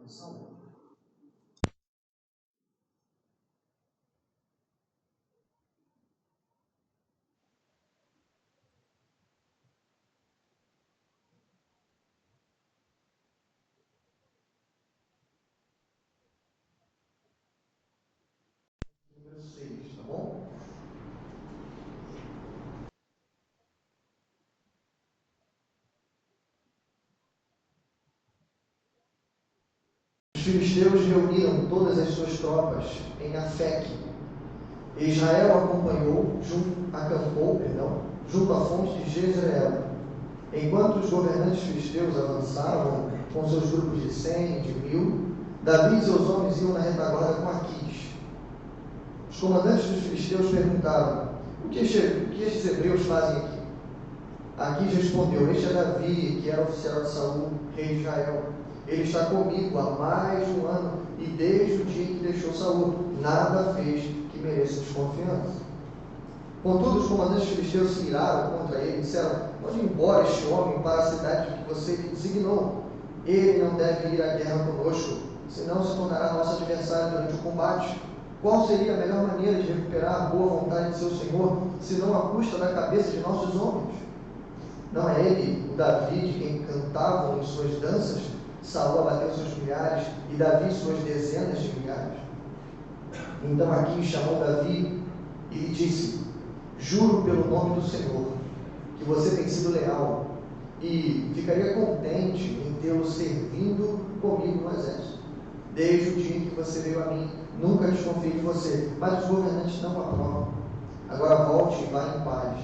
Número 6, tá bom? Os filisteus reuniram todas as suas tropas em Afeque. Israel acampou junto à fonte de Jezreel. Enquanto os governantes filisteus avançavam com seus grupos de 100, de 1000, Davi e seus homens iam na retaguarda com Aquis. Os comandantes dos filisteus perguntaram: o que estes hebreus fazem aqui? Aquis respondeu: este é Davi, que era oficial de Saul, rei de Israel. Ele está comigo há mais de um ano, e desde o dia em que deixou Saul, nada fez que mereça desconfiança. Contudo, os comandantes filisteus se iraram contra ele e disseram: mande embora este homem para a cidade que você lhe designou. Ele não deve ir à guerra conosco, senão se tornará nosso adversário durante o combate. Qual seria a melhor maneira de recuperar a boa vontade de seu senhor, senão à custa da cabeça de nossos homens? Não é ele, o Davi, de quem cantavam em suas danças? Saul abateu seus milhares e Davi suas dezenas de milhares. Então Aquis chamou Davi e lhe disse: juro pelo nome do Senhor que você tem sido leal e ficaria contente em tê-lo servindo comigo no exército. Desde o dia em que você veio a mim, nunca desconfiei de você, mas os governantes não aprovam. Agora volte e vá em paz.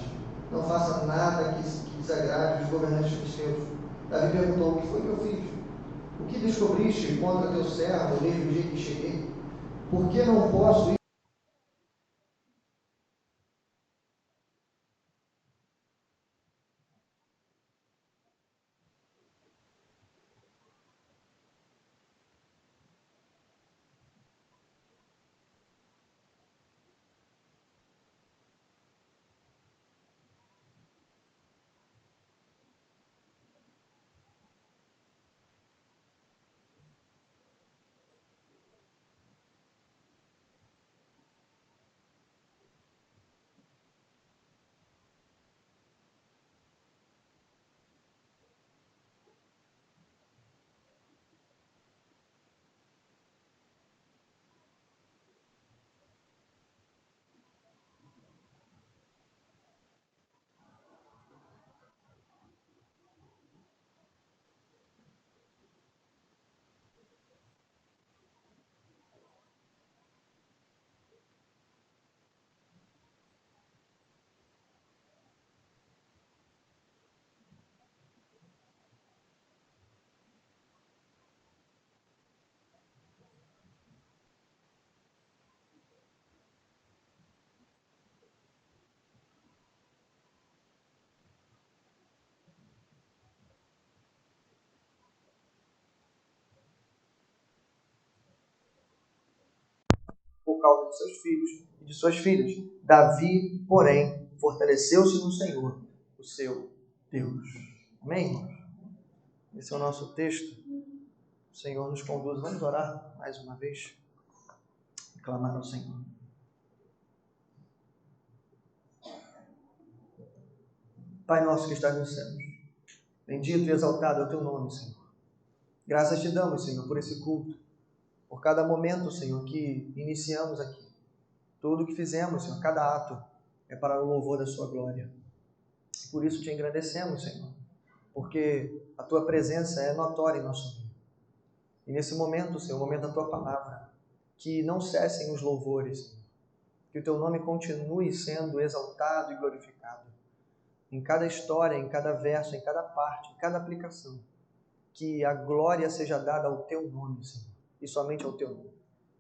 Não faça nada que desagrade os governantes filisteus. Davi perguntou: o que foi que eu fiz? O que descobriste contra teu servo desde o dia que cheguei? Por que não posso ir? Por causa de seus filhos e de suas filhas. Davi, porém, fortaleceu-se no Senhor, o seu Deus. Amém, irmãos? Esse é o nosso texto. O Senhor nos conduz. Vamos orar mais uma vez. Clamar ao Senhor. Pai nosso que estás nos céus, bendito e exaltado é o teu nome, Senhor. Graças te damos, Senhor, por esse culto, por cada momento, Senhor, que iniciamos aqui. Tudo o que fizemos, Senhor, cada ato é para o louvor da sua glória. Por isso te engrandecemos, Senhor, porque a tua presença é notória em nosso meio. E nesse momento, Senhor, o momento da tua palavra, que não cessem os louvores, Senhor. Que o teu nome continue sendo exaltado e glorificado. Em cada história, em cada verso, em cada parte, em cada aplicação. Que a glória seja dada ao teu nome, Senhor, e somente ao teu nome.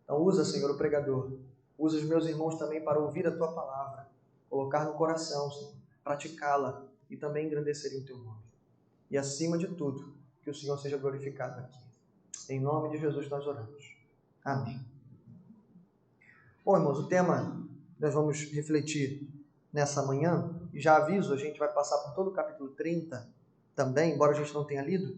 Então usa, Senhor, o pregador. Usa os meus irmãos também para ouvir a tua palavra, colocar no coração, Senhor, praticá-la e também engrandecer o teu nome. E acima de tudo, que o Senhor seja glorificado aqui. Em nome de Jesus nós oramos. Amém. Bom, irmãos, o tema nós vamos refletir nessa manhã, e já aviso, a gente vai passar por todo o capítulo 30 também, embora a gente não tenha lido,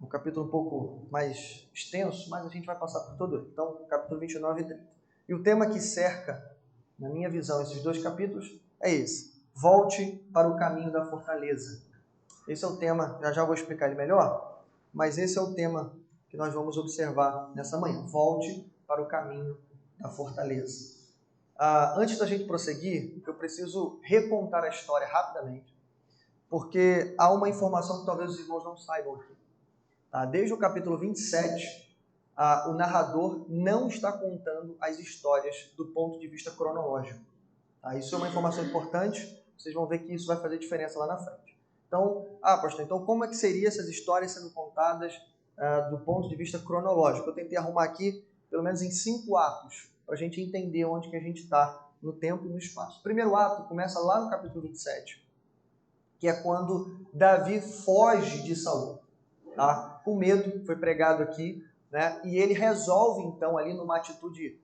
um capítulo um pouco mais extenso, mas a gente vai passar por todo ele. Então, capítulo 29 e 30. E o tema que cerca, na minha visão, esses dois capítulos é esse. Volte para o caminho da fortaleza. Esse é o tema, já vou explicar ele melhor, mas esse é o tema que nós vamos observar nessa manhã. Volte para o caminho da fortaleza. Antes da gente prosseguir, eu preciso recontar a história rapidamente, porque há uma informação que talvez os irmãos não saibam aqui. Desde o capítulo 27, o narrador não está contando as histórias do ponto de vista cronológico. Isso é uma informação importante, vocês vão ver que isso vai fazer diferença lá na frente. Então, pastor, então como é que seriam essas histórias sendo contadas do ponto de vista cronológico? Eu tentei arrumar aqui, pelo menos em 5 atos, para a gente entender onde que a gente está no tempo e no espaço. O primeiro ato começa lá no capítulo 27, que é quando Davi foge de Saul. Com medo, foi pregado aqui, né? E ele resolve então ali numa atitude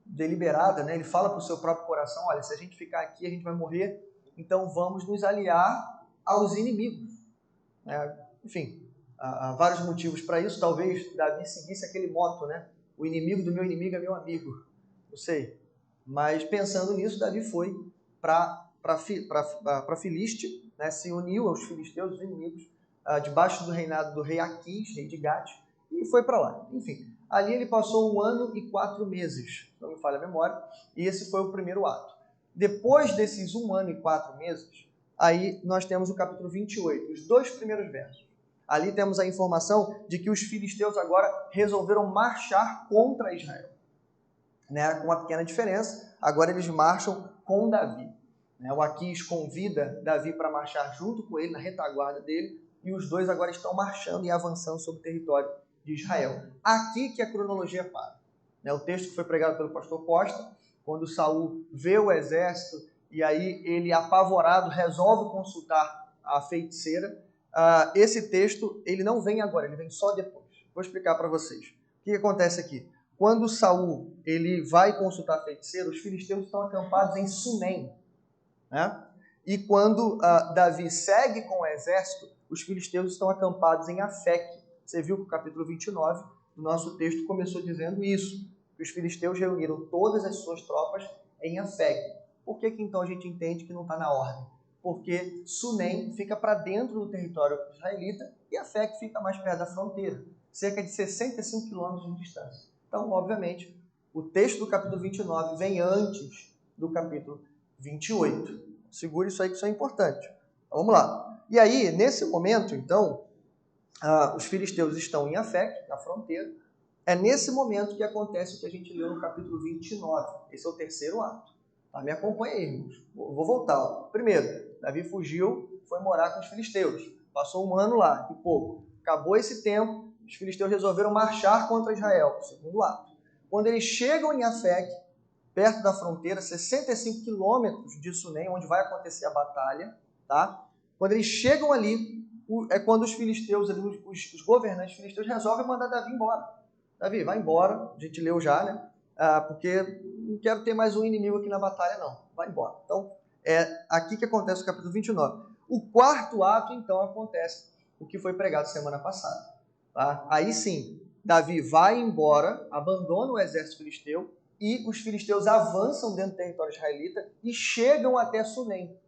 deliberada, né? Ele fala para o seu próprio coração, olha, se a gente ficar aqui a gente vai morrer, então vamos nos aliar aos inimigos. Enfim, há vários motivos para isso. Talvez Davi seguisse aquele moto, né? O inimigo do meu inimigo é meu amigo. Não sei. Mas pensando nisso, Davi foi para Filiste, né? Se uniu aos filisteus, os inimigos, debaixo do reinado do rei Aquis, rei de Gate, e foi para lá. Enfim, ali ele passou 1 ano e 4 meses, não me falha a memória, e esse foi o primeiro ato. Depois desses 1 ano e 4 meses, aí nós temos o capítulo 28, os 2 primeiros versos. Ali temos a informação de que os filisteus agora resolveram marchar contra Israel. Com uma pequena diferença, agora eles marcham com Davi. O Aquis convida Davi para marchar junto com ele, na retaguarda dele, e os dois agora estão marchando e avançando sobre o território de Israel. Aqui que a cronologia para. O texto que foi pregado pelo pastor Costa, quando Saul vê o exército e aí ele, apavorado, resolve consultar a feiticeira. Esse texto ele não vem agora, ele vem só depois. Vou explicar para vocês. O que acontece aqui? Quando Saul ele vai consultar a feiticeira, os filisteus estão acampados em Sunem. E quando Davi segue com o exército, os filisteus estão acampados em Afeque. Você viu que o capítulo 29 do nosso texto começou dizendo isso, que os filisteus reuniram todas as suas tropas em Afeque. Por que então a gente entende que não está na ordem? Porque Sunem fica para dentro do território israelita e Afeque fica mais perto da fronteira, cerca de 65 quilômetros de distância. Então, obviamente, o texto do capítulo 29 vem antes do capítulo 28. Segure isso aí que isso é importante. Então, vamos lá. E aí, nesse momento, então, os filisteus estão em Afeque, na fronteira. É nesse momento que acontece o que a gente leu no capítulo 29. Esse é o terceiro ato. Me acompanha aí, irmãos. Vou voltar. Primeiro, Davi fugiu, foi morar com os filisteus. Passou 1 ano lá, e pouco. Acabou esse tempo, os filisteus resolveram marchar contra Israel. Segundo ato. Quando eles chegam em Afeque, perto da fronteira, 65 quilômetros de Sunem, onde vai acontecer a batalha, Quando eles chegam ali, é quando os filisteus, os governantes filisteus, resolvem mandar Davi embora. Davi, vai embora, a gente leu já, né? Porque não quero ter mais um inimigo aqui na batalha, não. Vai embora. Então, é aqui que acontece o capítulo 29. O quarto ato, então, acontece o que foi pregado semana passada. Aí sim, Davi vai embora, abandona o exército filisteu, e os filisteus avançam dentro do território israelita e chegam até Sunem.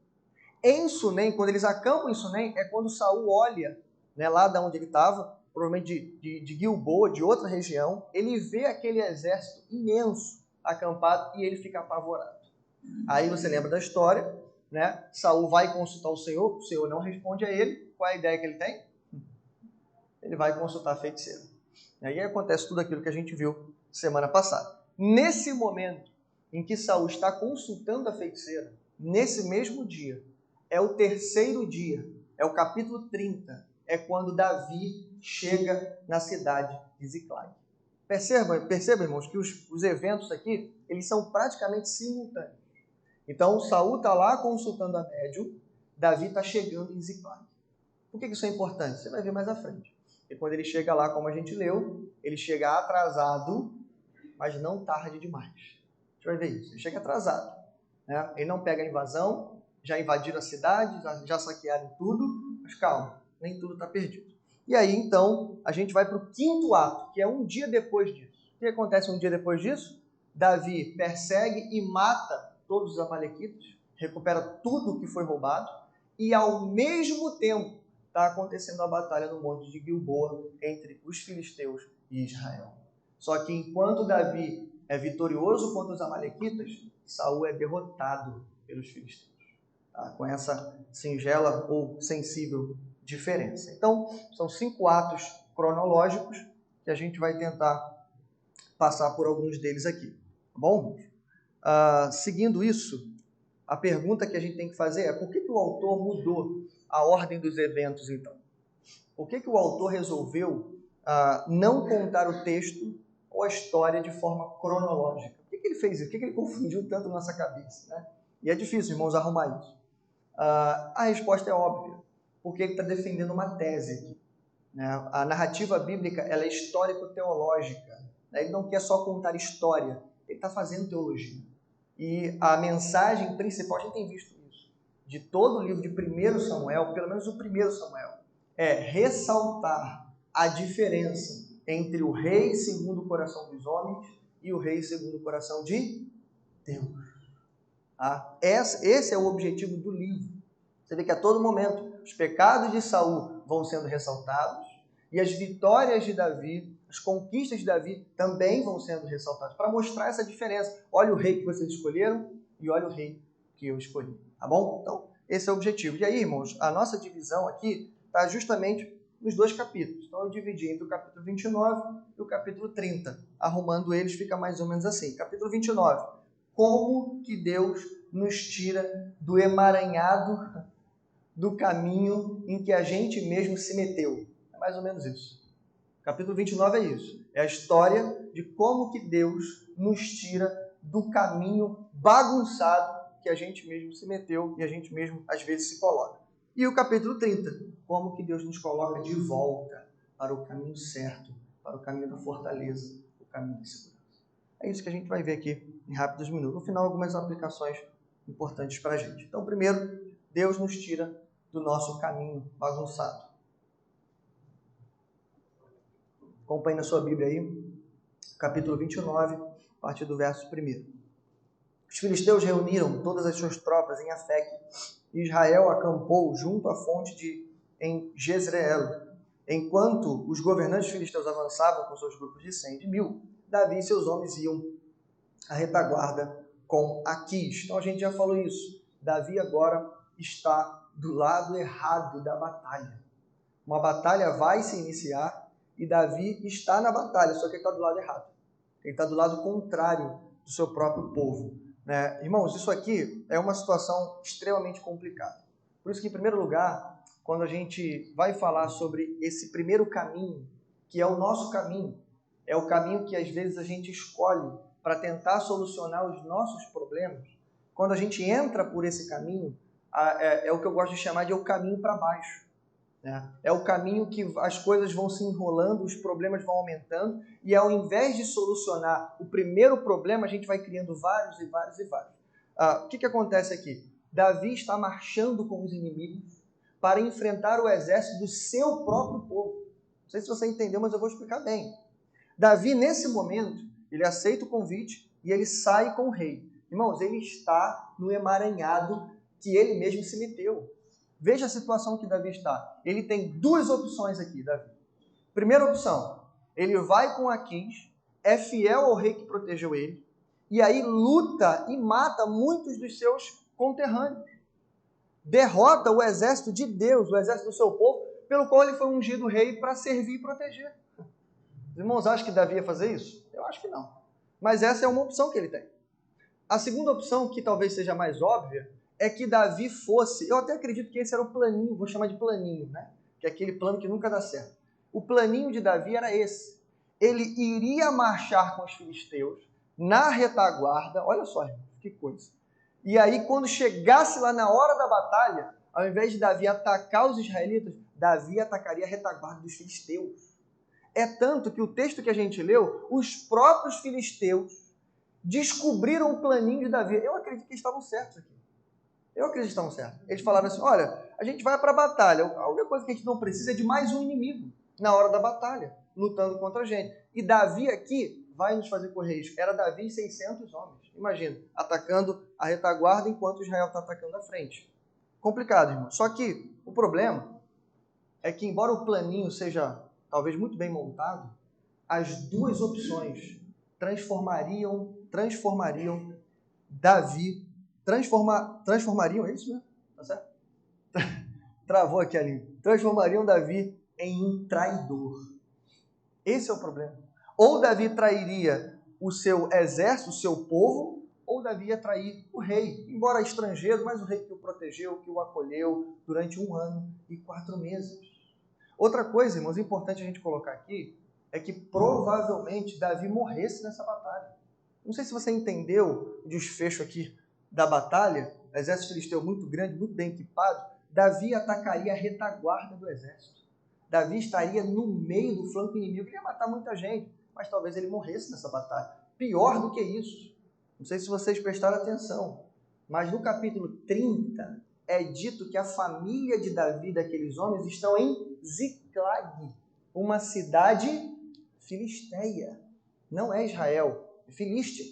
Em Sunem, quando eles acampam em Sunem, é quando Saul olha, lá de onde ele estava, provavelmente de Gilboa, de outra região, ele vê aquele exército imenso acampado e ele fica apavorado. Aí você lembra da história, Saul vai consultar o Senhor não responde a ele. Qual é a ideia que ele tem? Ele vai consultar a feiticeira. E aí acontece tudo aquilo que a gente viu semana passada. Nesse momento em que Saul está consultando a feiticeira, nesse mesmo dia, é o terceiro dia, é o capítulo 30, é quando Davi chega na cidade de Ziclag. Perceba, irmãos, que os eventos aqui, eles são praticamente simultâneos. Então, Saul está lá consultando a médium, Davi está chegando em Ziclag. Por que isso é importante? Você vai ver mais à frente. E quando ele chega lá, como a gente leu, ele chega atrasado, mas não tarde demais. A gente vai ver isso. Ele chega atrasado. Ele não pega a invasão, já invadiram a cidade, já saquearam tudo, mas calma, nem tudo está perdido. E aí, então, a gente vai para o quinto ato, que é um dia depois disso. O que acontece um dia depois disso? Davi persegue e mata todos os amalequitas, recupera tudo que foi roubado, e ao mesmo tempo está acontecendo a batalha no monte de Gilboa entre os filisteus e Israel. Só que enquanto Davi é vitorioso contra os amalequitas, Saul é derrotado pelos filisteus. Tá? Com essa singela ou sensível diferença. Então, são 5 atos cronológicos que a gente vai tentar passar por alguns deles aqui. Tá bom? Seguindo isso, a pergunta que a gente tem que fazer é: por que o autor mudou a ordem dos eventos, então? Por que o autor resolveu não contar o texto ou a história de forma cronológica? Por que ele fez isso? Por que ele confundiu tanto a nossa cabeça? Né? E é difícil, irmãos, arrumar isso. A resposta é óbvia, porque ele está defendendo uma tese aqui. Né? A narrativa bíblica ela é histórico-teológica. Né? Ele não quer só contar história, ele está fazendo teologia. E a mensagem principal, a gente tem visto isso, de todo o livro de 1 Samuel, pelo menos o 1 Samuel, é ressaltar a diferença entre o rei segundo o coração dos homens e o rei segundo o coração de Deus. Tá? Esse é o objetivo do livro. Você vê que a todo momento os pecados de Saul vão sendo ressaltados e as vitórias de Davi, as conquistas de Davi também vão sendo ressaltadas para mostrar essa diferença. Olha o rei que vocês escolheram e olha o rei que eu escolhi. Tá bom? Então, esse é o objetivo. E aí, irmãos, a nossa divisão aqui está justamente nos 2 capítulos. Então, eu dividi entre o capítulo 29 e o capítulo 30. Arrumando eles, fica mais ou menos assim. Capítulo 29. Como que Deus nos tira do emaranhado do caminho em que a gente mesmo se meteu. É mais ou menos isso. Capítulo 29 é isso. É a história de como que Deus nos tira do caminho bagunçado que a gente mesmo se meteu e a gente mesmo às vezes se coloca. E o capítulo 30, como que Deus nos coloca de volta para o caminho certo, para o caminho da fortaleza, o caminho da segurança. É isso que a gente vai ver aqui em rápidos minutos. No final, algumas aplicações importantes para a gente. Então, primeiro, Deus nos tira do nosso caminho bagunçado. Acompanhe na sua Bíblia aí, capítulo 29, a partir do verso 1. Os filisteus reuniram todas as suas tropas em Afeque, e Israel acampou junto à fonte em Jezreel. Enquanto os governantes filisteus avançavam com seus grupos de 100 de 1000, Davi e seus homens iam à retaguarda com Aquis. Então a gente já falou isso. Davi agora está do lado errado da batalha. Uma batalha vai se iniciar e Davi está na batalha, só que ele está do lado errado. Ele está do lado contrário do seu próprio povo. Né? Irmãos, isso aqui é uma situação extremamente complicada. Por isso que, em primeiro lugar, quando a gente vai falar sobre esse primeiro caminho, que é o nosso caminho, é o caminho que às vezes a gente escolhe para tentar solucionar os nossos problemas, quando a gente entra por esse caminho, é o que eu gosto de chamar de o caminho para baixo. Né? É o caminho que as coisas vão se enrolando, os problemas vão aumentando, e ao invés de solucionar o primeiro problema, a gente vai criando vários e vários e vários. O que acontece aqui? Davi está marchando com os inimigos para enfrentar o exército do seu próprio povo. Não sei se você entendeu, mas eu vou explicar bem. Davi, nesse momento, ele aceita o convite e ele sai com o rei. Irmãos, ele está no emaranhado que ele mesmo se meteu. Veja a situação que Davi está. Ele tem 2 opções aqui, Davi. Primeira opção, ele vai com Aquis, é fiel ao rei que protegeu ele, e aí luta e mata muitos dos seus conterrâneos. Derrota o exército de Deus, o exército do seu povo, pelo qual ele foi ungido rei para servir e proteger. Os irmãos acham que Davi ia fazer isso? Eu acho que não. Mas essa é uma opção que ele tem. A segunda opção, que talvez seja mais óbvia, é que Davi fosse... Eu até acredito que esse era o planinho, vou chamar de planinho, né? Que é aquele plano que nunca dá certo. O planinho de Davi era esse. Ele iria marchar com os filisteus na retaguarda. Olha só, que coisa. E aí, quando chegasse lá na hora da batalha, ao invés de Davi atacar os israelitas, Davi atacaria a retaguarda dos filisteus. É tanto que o texto que a gente leu, os próprios filisteus descobriram o planinho de Davi. Eu acredito que estavam certos aqui. Eu acredito que estavam certos. Eles falaram assim, olha, a gente vai para a batalha. A única coisa que a gente não precisa é de mais um inimigo. na hora da batalha, lutando contra a gente. E Davi aqui vai nos fazer correr risco. Era Davi e 600 homens. Imagina, atacando a retaguarda enquanto Israel está atacando a frente. Complicado, irmão. Só que o problema é que, embora o planinho seja talvez muito bem montado, as duas opções transformariam Davi, transformariam, é isso mesmo? Tá certo? Travou aqui a língua. Transformariam Davi em um traidor. Esse é o problema. Ou Davi trairia o seu exército, o seu povo, ou Davi ia trair o rei, embora estrangeiro, mas o rei que o protegeu, que o acolheu durante 1 ano e 4 meses. Outra coisa, irmãos, importante a gente colocar aqui, é que provavelmente Davi morresse nessa batalha. Não sei se você entendeu o desfecho aqui da batalha, o exército filisteu muito grande, muito bem equipado. Davi atacaria a retaguarda do exército. Davi estaria no meio do flanco inimigo, ele ia matar muita gente, mas talvez ele morresse nessa batalha. Pior do que isso, não sei se vocês prestaram atenção, mas no capítulo 30 é dito que a família de Davi, daqueles homens, estão em Ziclag, uma cidade filisteia. Não é Israel, é Filístia.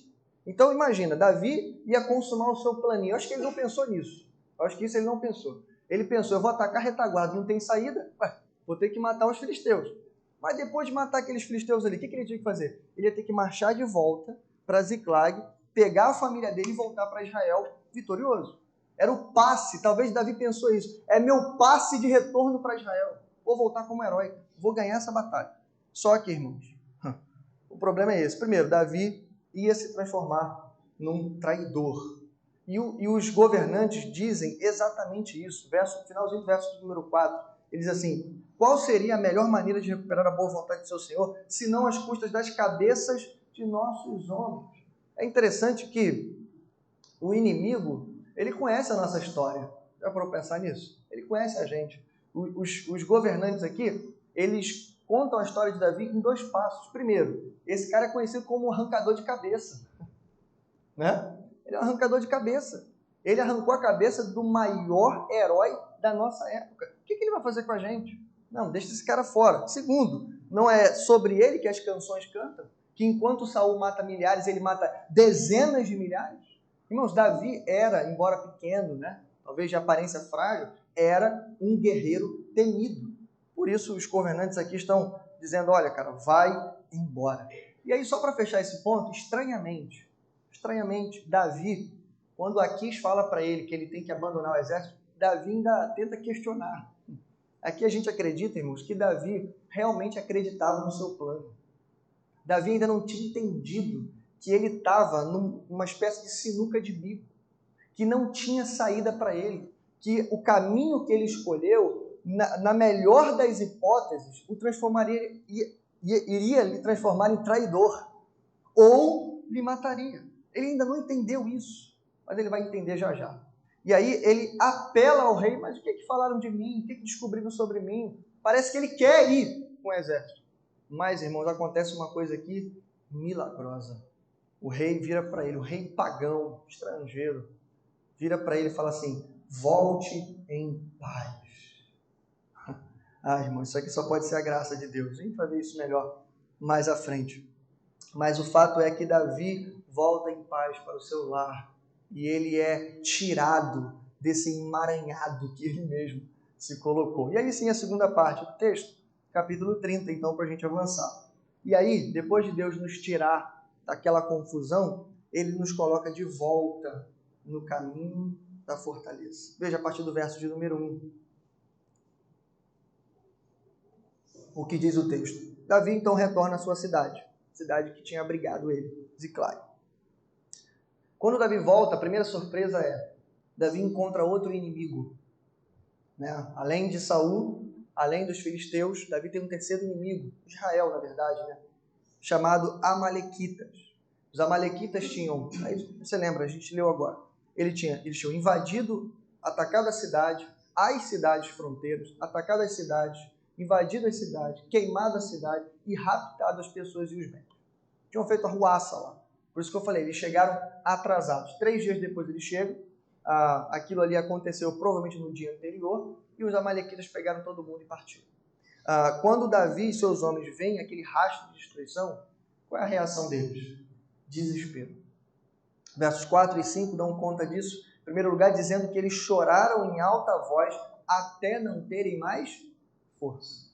Então imagina, Davi ia consumar o seu planinho. Eu acho que ele não pensou nisso. Eu acho que isso ele não pensou. Ele pensou, eu vou atacar a retaguarda, não tem saída? Ué, vou ter que matar os filisteus. Mas depois de matar aqueles filisteus ali, o que ele tinha que fazer? Ele ia ter que marchar de volta para Ziclag, pegar a família dele e voltar para Israel vitorioso. Era o passe, talvez Davi pensou isso. É meu passe de retorno para Israel. Vou voltar como herói, vou ganhar essa batalha. Só que, irmãos, o problema é esse. Primeiro, Davi ia se transformar num traidor. E os governantes dizem exatamente isso. Finalzinho do verso número 4. Ele diz assim, qual seria a melhor maneira de recuperar a boa vontade de seu Senhor, senão às custas das cabeças de nossos homens? É interessante que o inimigo, ele conhece a nossa história. Já parou para pensar nisso? Ele conhece a gente. Os governantes aqui, eles contam a história de Davi em 2 passos. Primeiro, esse cara é conhecido como um arrancador de cabeça. Né? Ele é um arrancador de cabeça. Ele arrancou a cabeça do maior herói da nossa época. O que ele vai fazer com a gente? Não, deixa esse cara fora. Segundo, não é sobre ele que as canções cantam? Que enquanto Saul mata milhares, ele mata dezenas de milhares? Irmãos, Davi era, embora pequeno, né, talvez de aparência frágil, era um guerreiro temido. Por isso os governantes aqui estão dizendo, olha, cara, vai embora. E aí, só para fechar esse ponto, estranhamente, Davi, quando Aquis fala para ele que ele tem que abandonar o exército, Davi ainda tenta questionar. Aqui a gente acredita, irmãos, que Davi realmente acreditava no seu plano. Davi ainda não tinha entendido que ele estava numa espécie de sinuca de bico, que não tinha saída para ele, que o caminho que ele escolheu, na melhor das hipóteses, iria lhe transformar em traidor, ou lhe mataria. Ele ainda não entendeu isso, mas ele vai entender já já. E aí ele apela ao rei, mas o que falaram de mim? O que descobriram sobre mim? Parece que ele quer ir com o exército. Mas, irmãos, acontece uma coisa aqui milagrosa. O rei vira para ele, o rei pagão, estrangeiro, vira para ele e fala assim, volte em paz. Ah, irmão, isso aqui só pode ser a graça de Deus. A gente vai ver isso melhor mais à frente. Mas o fato é que Davi volta em paz para o seu lar e ele é tirado desse emaranhado que ele mesmo se colocou. E aí sim a segunda parte do texto, capítulo 30, então, para a gente avançar. E aí, depois de Deus nos tirar daquela confusão, ele nos coloca de volta no caminho da fortaleza. Veja a partir do verso de número 1. O que diz o texto? Davi então retorna à sua cidade que tinha abrigado ele, Ziclag. Quando Davi volta, a primeira surpresa é, Davi encontra outro inimigo. Né? Além de Saul, além dos filisteus, Davi tem um terceiro inimigo, Israel, na verdade, né? Chamado Amalequitas. Os Amalequitas tinham, aí você lembra, a gente leu agora, eles tinham invadido, atacado a cidade, as cidades fronteiras, atacado as cidades, invadido as cidades, queimado a cidade e raptado as pessoas e os bens. Tinham feito a ruaça lá. Por isso que eu falei, eles chegaram atrasados. 3 dias depois eles chegam, aquilo ali aconteceu provavelmente no dia anterior, e os amalequitas pegaram todo mundo e partiram. quando Davi e seus homens veem aquele rastro de destruição, qual é a reação deles? Desespero. Versos 4 e 5 dão conta disso. Em primeiro lugar, dizendo que eles choraram em alta voz até não terem mais força.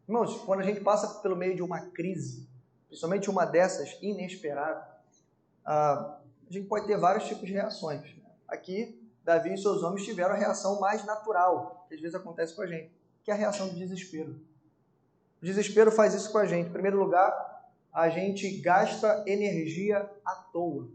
Irmãos, quando a gente passa pelo meio de uma crise, principalmente uma dessas inesperada, a gente pode ter vários tipos de reações. Aqui, Davi e seus homens tiveram a reação mais natural, que às vezes acontece com a gente, que é a reação do desespero. O desespero faz isso com a gente. Em primeiro lugar, a gente gasta energia à toa.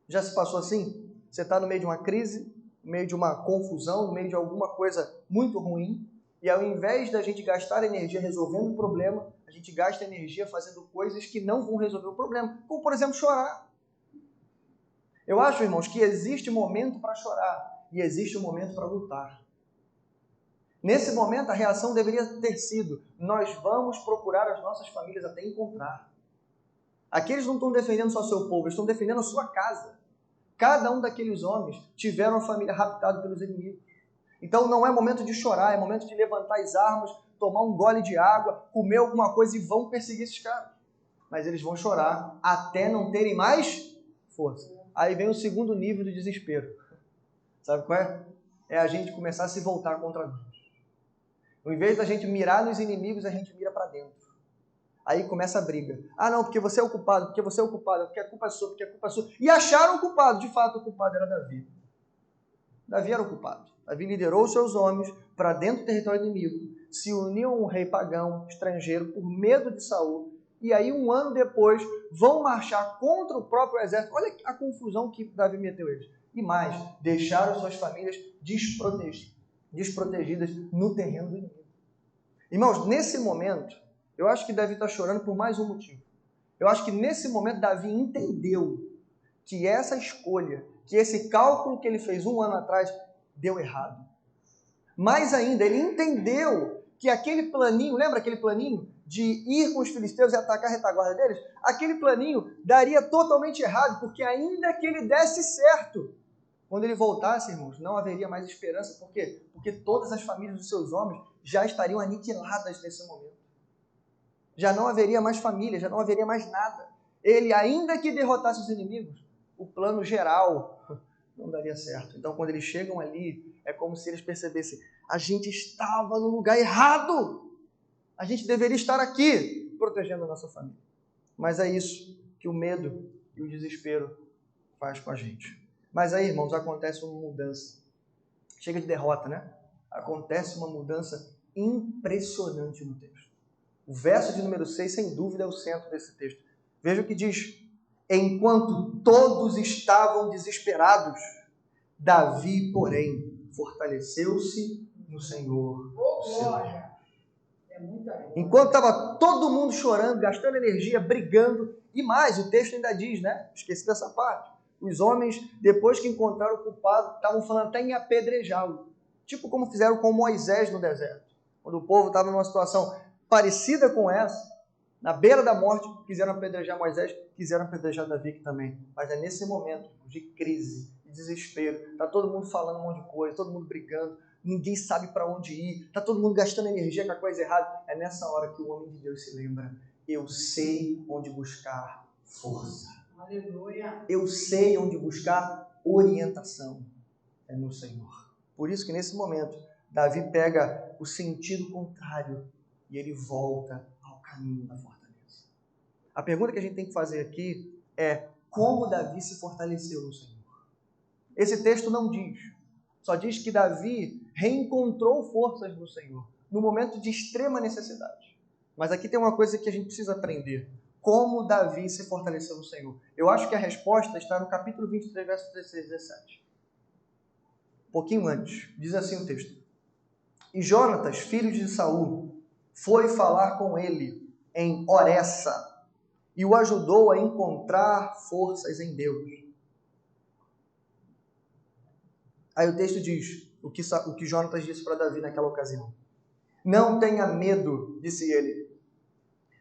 Já se passou assim? Você está no meio de uma crise, no meio de uma confusão, no meio de alguma coisa muito ruim, e ao invés da gente gastar energia resolvendo o problema, a gente gasta energia fazendo coisas que não vão resolver o problema, como, por exemplo, chorar. Eu acho, irmãos, que existe momento para chorar e existe um momento para lutar. Nesse momento, a reação deveria ter sido: nós vamos procurar as nossas famílias até encontrar. Aqui eles não estão defendendo só seu povo, eles estão defendendo a sua casa. Cada um daqueles homens tiveram a família raptada pelos inimigos. Então não é momento de chorar, é momento de levantar as armas, tomar um gole de água, comer alguma coisa e vão perseguir esses caras. Mas eles vão chorar até não terem mais força. Aí vem o segundo nível de desespero. Sabe qual é? É a gente começar a se voltar contra nós. Ao invés da gente mirar nos inimigos, a gente mira para dentro. Aí começa a briga. Ah, não, porque você é o culpado, porque você é o culpado, porque a culpa é sua, porque a culpa é sua. E acharam o culpado. De fato, o culpado era Davi. Davi era o culpado. Davi liderou os seus homens para dentro do território inimigo, se uniu a um rei pagão, estrangeiro, por medo de Saul. E aí, um ano depois, vão marchar contra o próprio exército. Olha a confusão que Davi meteu eles. E mais, deixaram suas famílias desprotegidas no terreno do inimigo. Irmãos, nesse momento, eu acho que Davi está chorando por mais um motivo. Eu acho que nesse momento Davi entendeu que essa escolha, que esse cálculo que ele fez um ano atrás, deu errado. Mais ainda, ele entendeu que aquele planinho, lembra aquele planinho de ir com os filisteus e atacar a retaguarda deles? Aquele planinho daria totalmente errado, porque ainda que ele desse certo, quando ele voltasse, irmãos, não haveria mais esperança. Por quê? Porque todas as famílias dos seus homens já estariam aniquiladas nesse momento. Já não haveria mais família, já não haveria mais nada. Ele, ainda que derrotasse os inimigos, o plano geral não daria certo. Então, quando eles chegam ali, é como se eles percebessem: a gente estava no lugar errado. A gente deveria estar aqui, protegendo a nossa família. Mas é isso que o medo e o desespero faz com a gente. Mas aí, irmãos, acontece uma mudança. Chega de derrota, né? Acontece uma mudança impressionante no texto. O verso de número 6, sem dúvida, é o centro desse texto. Veja o que diz: enquanto todos estavam desesperados, Davi, porém, fortaleceu-se no Senhor. Enquanto estava todo mundo chorando, gastando energia, brigando, e mais, o texto ainda diz, né? Esqueci dessa parte. Os homens, depois que encontraram o culpado, estavam falando até em apedrejá-lo. Tipo como fizeram com Moisés no deserto. Quando o povo estava numa situação parecida com essa, na beira da morte, quiseram apedrejar Moisés, quiseram apedrejar Davi também. Mas é nesse momento de crise, de desespero, está todo mundo falando um monte de coisa, todo mundo brigando, ninguém sabe para onde ir, está todo mundo gastando energia com a coisa errada. É nessa hora que o homem de Deus se lembra: eu sei onde buscar força. Aleluia. Eu sei onde buscar orientação. É no Senhor. Por isso que nesse momento, Davi pega o sentido contrário e ele volta ao caminho da fortaleza. A pergunta que a gente tem que fazer aqui é: como Davi se fortaleceu no Senhor? Esse texto não diz. Só diz que Davi reencontrou forças no Senhor, no momento de extrema necessidade. Mas aqui tem uma coisa que a gente precisa aprender. Como Davi se fortaleceu no Senhor? Eu acho que a resposta está no capítulo 23, versos 16 e 17. Um pouquinho antes, diz assim o texto: e Jonatas, filho de Saul, foi falar com ele em Horessa e o ajudou a encontrar forças em Deus. Aí o texto diz o que Jonatas disse para Davi naquela ocasião: não tenha medo, disse ele.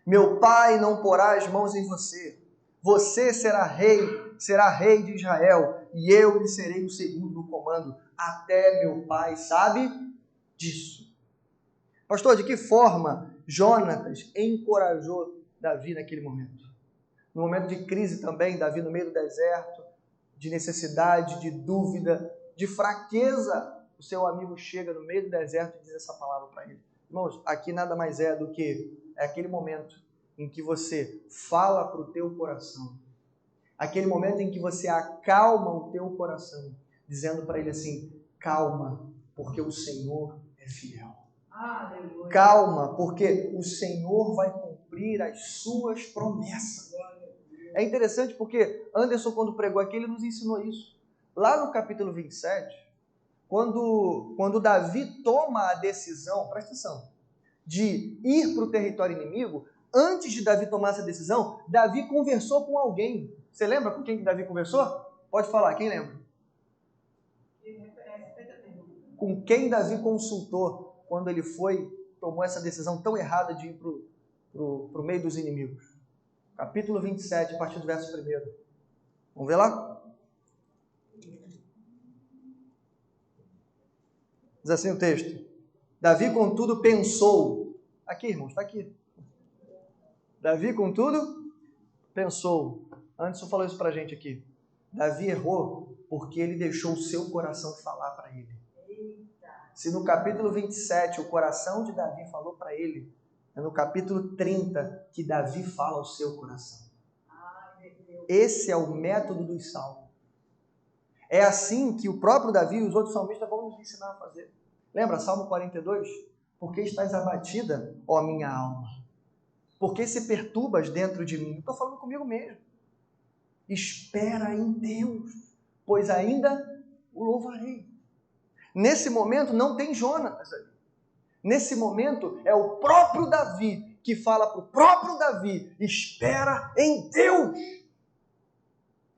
Meu pai não porá as mãos em você. Você será rei de Israel, e eu lhe serei o segundo no comando. Até meu pai sabe disso. Pastor, de que forma Jonatas encorajou Davi naquele momento? No momento de crise também, Davi no meio do deserto, de necessidade, de dúvida, de fraqueza, o seu amigo chega no meio do deserto e diz essa palavra para ele. Irmãos, aqui nada mais é do que aquele momento em que você fala para o teu coração, aquele momento em que você acalma o teu coração, dizendo para ele assim, calma, porque o Senhor é fiel. Aleluia. Calma, porque o Senhor vai cumprir as suas promessas. É interessante porque Anderson, quando pregou aqui, ele nos ensinou isso. Lá no capítulo 27, quando Davi toma a decisão, presta atenção, de ir para o território inimigo, antes de Davi tomar essa decisão, Davi conversou com alguém. Você lembra com quem que Davi conversou? Pode falar, quem lembra? Com quem Davi consultou quando ele tomou essa decisão tão errada de ir para o meio dos inimigos? Capítulo 27, a partir do verso 1. Vamos ver lá? Diz assim o texto. Davi, contudo, pensou. Aqui, irmãos, está aqui. Davi, contudo, pensou. Anderson falou isso para a gente aqui. Davi errou porque ele deixou o seu coração falar para ele. Se no capítulo 27 o coração de Davi falou para ele, é no capítulo 30 que Davi fala ao seu coração. Esse é o método dos salmos. É assim que o próprio Davi e os outros salmistas vão nos ensinar a fazer. Lembra, Salmo 42? Por que estás abatida, ó minha alma? Por que se perturbas dentro de mim? Estou falando comigo mesmo. Espera em Deus, pois ainda o louvarei. Nesse momento não tem Jonatas ali. Nesse momento é o próprio Davi que fala para o próprio Davi, espera em Deus.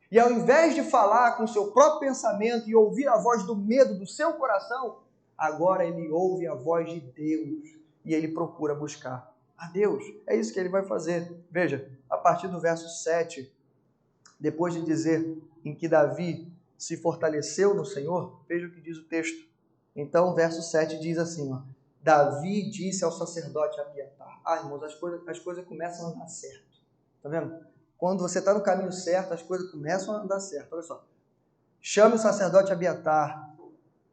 E ao invés de falar com o seu próprio pensamento e ouvir a voz do medo do seu coração, agora ele ouve a voz de Deus e ele procura buscar a Deus. É isso que ele vai fazer. Veja, a partir do verso 7, depois de dizer em que Davi se fortaleceu no Senhor, veja o que diz o texto. Então, o verso 7 diz assim, ó, Davi disse ao sacerdote Abiatar. Irmãos, as coisas começam a andar certo. Tá vendo? Quando você está no caminho certo, as coisas começam a andar certo. Olha só. Chame o sacerdote Abiatar,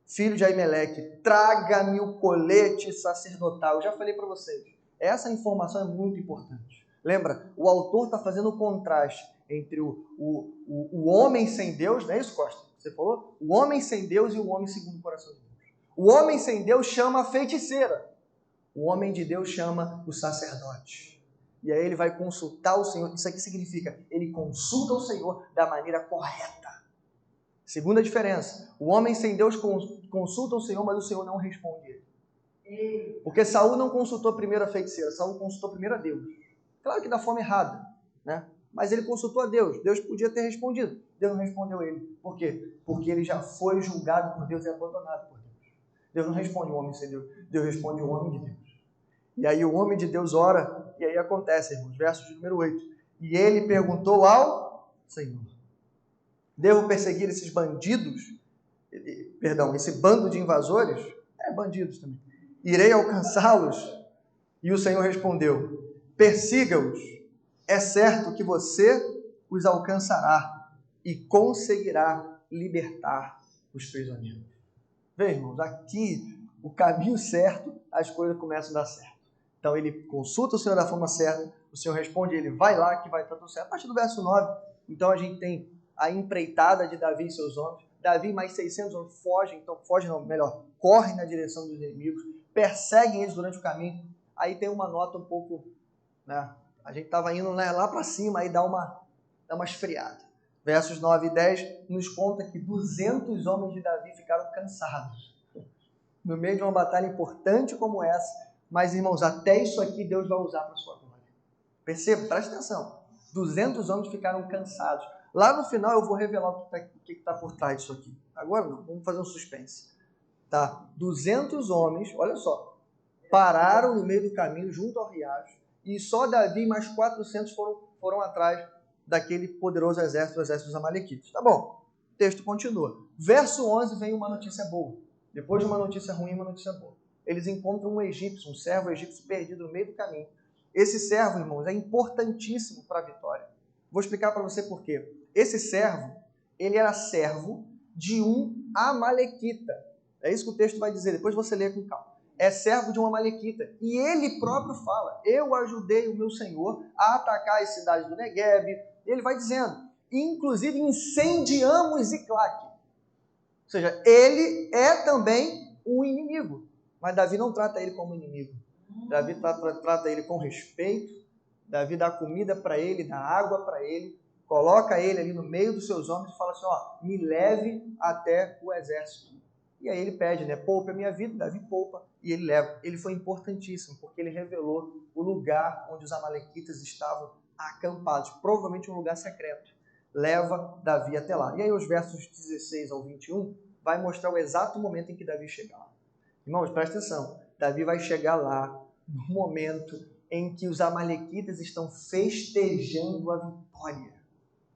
filho de Aimeleque, traga-me o colete sacerdotal. Eu já falei para vocês, essa informação é muito importante. Lembra, o autor está fazendo um contraste entre o homem sem Deus, não é isso, Costa? Você falou? O homem sem Deus e o homem segundo o coração de Deus. O homem sem Deus chama a feiticeira. O homem de Deus chama o sacerdote. E aí ele vai consultar o Senhor. Isso aqui significa, ele consulta o Senhor da maneira correta. Segunda diferença, o homem sem Deus consulta o Senhor, mas o Senhor não responde ele. Porque Saul não consultou primeiro a feiticeira, Saul consultou primeiro a Deus. Claro que da forma errada, né? Mas ele consultou a Deus. Deus podia ter respondido. Deus não respondeu ele. Por quê? Porque ele já foi julgado por Deus e abandonado por Deus. Deus não responde o homem sem Deus. Deus responde o homem de Deus. E aí o homem de Deus ora, e aí acontece, irmãos, versos de número 8. E ele perguntou ao Senhor, devo perseguir esses bandidos? Esse bando de invasores? Bandidos também. Irei alcançá-los? E o Senhor respondeu, persiga-os. É certo que você os alcançará e conseguirá libertar os prisioneiros. Vê, irmãos, aqui o caminho certo, as coisas começam a dar certo. Então ele consulta o Senhor da forma certa, o Senhor responde, ele vai lá que vai estar tudo certo. A partir do verso 9, então a gente tem a empreitada de Davi e seus homens. Davi mais 600 homens correm na direção dos inimigos, perseguem eles durante o caminho. Aí tem uma nota um pouco, né? A gente estava indo, né, lá para cima, aí dá uma esfriada. Versos 9 e 10 nos conta que 200 homens de Davi ficaram cansados. No meio de uma batalha importante como essa, mas, irmãos, até isso aqui Deus vai usar para a sua glória. Perceba, presta atenção. 200 homens ficaram cansados. Lá no final eu vou revelar o que está por trás disso aqui. Agora não, vamos fazer um suspense. Tá? 200 homens, olha só, pararam no meio do caminho, junto ao riacho, e só Davi e mais 400 foram atrás daquele poderoso exército, o exército dos amalequitas. Tá bom, o texto continua. Verso 11 vem uma notícia boa. Depois de uma notícia ruim, uma notícia boa. eles encontram um egípcio, um servo egípcio perdido no meio do caminho. Esse servo, irmãos, é importantíssimo para a vitória. Vou explicar para você por quê. Esse servo, ele era servo de um amalequita. É isso que o texto vai dizer, depois você lê com calma. É servo de um amalequita. E ele próprio fala, eu ajudei o meu senhor a atacar as cidades do Negueb. Ele vai dizendo, inclusive incendiamos Ziclac. Ou seja, ele é também um inimigo. Mas Davi não trata ele como inimigo. Davi trata ele com respeito. Davi dá comida para ele, dá água para ele, coloca ele ali no meio dos seus homens e fala assim, ó, me leve até o exército. E aí ele pede, né, poupe a minha vida, Davi poupa e ele leva. Ele foi importantíssimo, porque ele revelou o lugar onde os amalequitas estavam acampados, provavelmente um lugar secreto. Leva Davi até lá. E aí os versos 16 ao 21 vai mostrar o exato momento em que Davi chega lá. Irmãos, presta atenção, Davi vai chegar lá no momento em que os amalequitas estão festejando a vitória.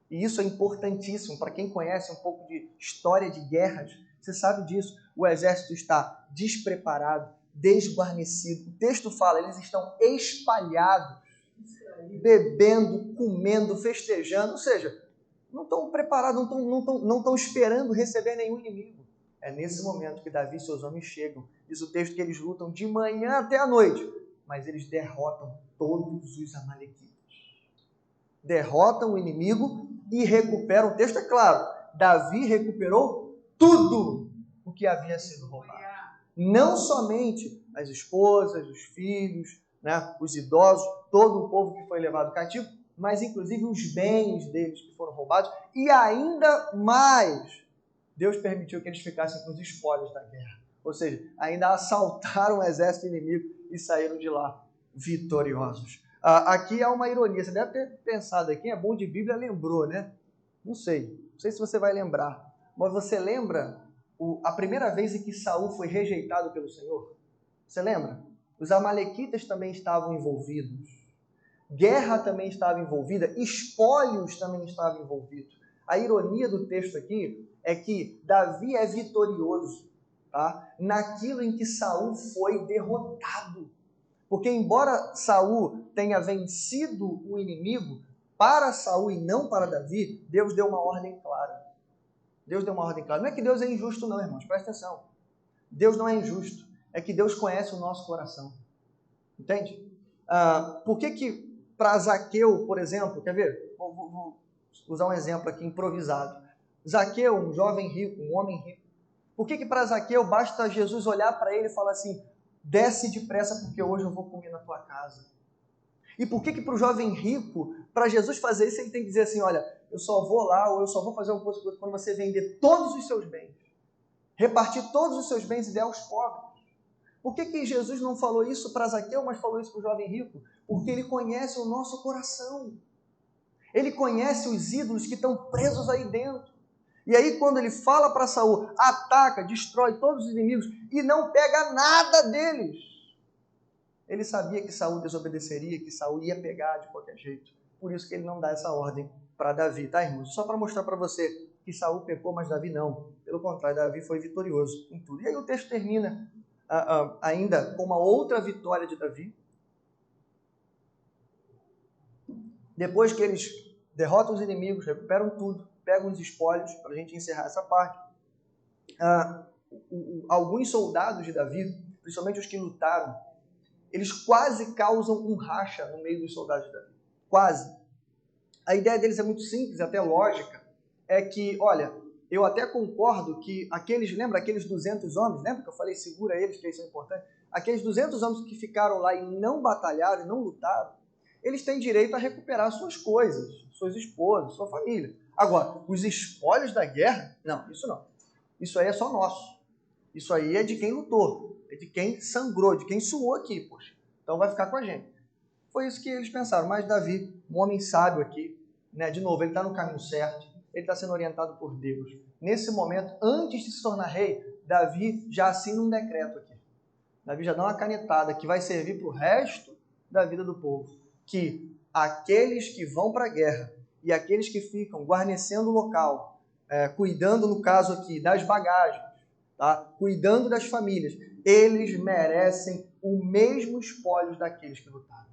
E isso é importantíssimo. Para quem conhece um pouco de história de guerras, você sabe disso. O exército está despreparado, desguarnecido. O texto fala, eles estão espalhados, bebendo, comendo, festejando. Ou seja, não estão preparados, não estão esperando receber nenhum inimigo. É nesse momento que Davi e seus homens chegam. Diz o texto que eles lutam de manhã até a noite, mas eles derrotam todos os amalequitas. Derrotam o inimigo e recuperam. O texto é claro, Davi recuperou tudo o que havia sido roubado. Não somente as esposas, os filhos, né, os idosos, todo o povo que foi levado cativo, mas inclusive os bens deles que foram roubados. E ainda mais, Deus permitiu que eles ficassem com os espólios da guerra. Ou seja, ainda assaltaram o exército inimigo e saíram de lá vitoriosos. Aqui há uma ironia. Você deve ter pensado aqui, é bom de Bíblia, lembrou, né? Não sei se você vai lembrar. Mas você lembra a primeira vez em que Saul foi rejeitado pelo Senhor? Você lembra? Os amalequitas também estavam envolvidos. Guerra também estava envolvida. Espólios também estavam envolvidos. A ironia do texto aqui é que Davi é vitorioso, tá? Naquilo em que Saul foi derrotado. Porque embora Saul tenha vencido o inimigo, para Saul e não para Davi, Deus deu uma ordem clara. Deus deu uma ordem clara. Não é que Deus é injusto não, irmãos, presta atenção. Deus não é injusto. É que Deus conhece o nosso coração. Entende? Por que para Zaqueu, por exemplo, quer ver? Vou usar um exemplo aqui improvisado. Zaqueu, um jovem rico, um homem rico. Por que para Zaqueu basta Jesus olhar para ele e falar assim, desce depressa porque hoje eu vou comer na tua casa? E por que para o jovem rico, para Jesus fazer isso, ele tem que dizer assim, olha, eu só vou lá ou eu só vou fazer uma coisa quando você vender todos os seus bens, repartir todos os seus bens e der aos pobres? Por que Jesus não falou isso para Zaqueu, mas falou isso para o jovem rico? Porque ele conhece o nosso coração. Ele conhece os ídolos que estão presos aí dentro. E aí quando ele fala para Saul, ataca, destrói todos os inimigos e não pega nada deles, ele sabia que Saul desobedeceria, que Saul ia pegar de qualquer jeito. Por isso que ele não dá essa ordem para Davi, tá, irmãos? Só para mostrar para você que Saul pecou, mas Davi não. Pelo contrário, Davi foi vitorioso em tudo. E aí o texto termina ainda com uma outra vitória de Davi. Depois que eles derrotam os inimigos, recuperam tudo, pegam os espólios, para a gente encerrar essa parte, alguns soldados de Davi, principalmente os que lutaram, eles quase causam um racha no meio dos soldados de Davi. Quase. A ideia deles é muito simples, até lógica, é que, olha, eu até concordo que lembra aqueles 200 homens, lembra que eu falei, segura eles, que isso é importante? Aqueles 200 homens que ficaram lá e não batalharam, e não lutaram, eles têm direito a recuperar suas coisas, suas esposas, sua família. Agora, os espólios da guerra, não, isso não. Isso aí é só nosso. Isso aí é de quem lutou, é de quem sangrou, de quem suou aqui, poxa. Então vai ficar com a gente. Foi isso que eles pensaram. Mas Davi, um homem sábio aqui, né, de novo, ele está no caminho certo, ele está sendo orientado por Deus. Nesse momento, antes de se tornar rei, Davi já assina um decreto aqui. Davi já dá uma canetada que vai servir para o resto da vida do povo. Que aqueles que vão para a guerra e aqueles que ficam guarnecendo o local, cuidando, no caso aqui, das bagagens, tá? Cuidando das famílias, eles merecem o mesmo espólio daqueles que lutaram.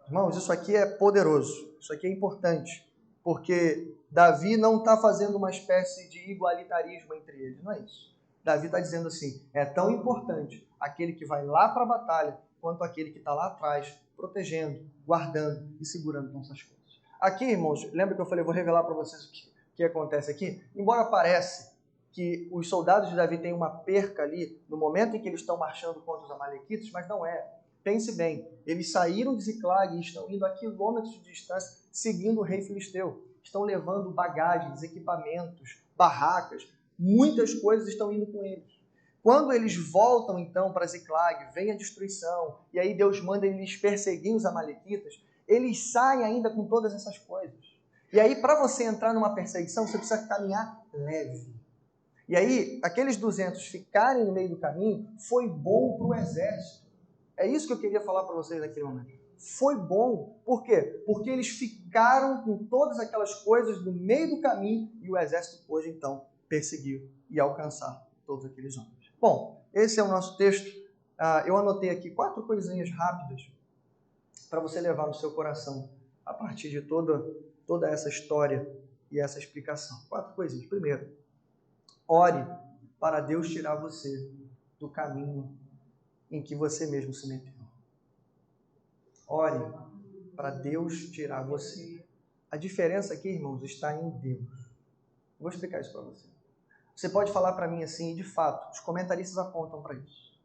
Irmãos, isso aqui é poderoso, isso aqui é importante, porque Davi não está fazendo uma espécie de igualitarismo entre eles, não é isso. Davi está dizendo assim, é tão importante aquele que vai lá para a batalha, quanto aquele que está lá atrás, protegendo, guardando e segurando nossas coisas. Aqui, irmãos, lembra que eu falei, vou revelar para vocês o que acontece aqui? Embora pareça que os soldados de Davi têm uma perca ali, no momento em que eles estão marchando contra os amalequitas, mas não é. Pense bem, eles saíram de Ziclag e estão indo a quilômetros de distância, seguindo o rei filisteu. Estão levando bagagens, equipamentos, barracas, muitas coisas estão indo com eles. Quando eles voltam, então, para Ziclag, vem a destruição, e aí Deus manda eles perseguir os amalequitas, eles saem ainda com todas essas coisas. E aí, para você entrar numa perseguição, você precisa caminhar leve. E aí, aqueles 200 ficarem no meio do caminho, foi bom para o exército. É isso que eu queria falar para vocês naquele momento. Foi bom. Por quê? Porque eles ficaram com todas aquelas coisas no meio do caminho e o exército pôde, então, perseguir e alcançar todos aqueles homens. Bom, esse é o nosso texto. Eu anotei aqui 4 coisinhas rápidas para você levar no seu coração a partir de toda essa história e essa explicação. 4 coisinhas. Primeiro, ore para Deus tirar você do caminho em que você mesmo se meteu. Ore para Deus tirar você. A diferença aqui, irmãos, está em Deus. Vou explicar isso para você. Você pode falar para mim assim, e de fato, os comentaristas apontam para isso.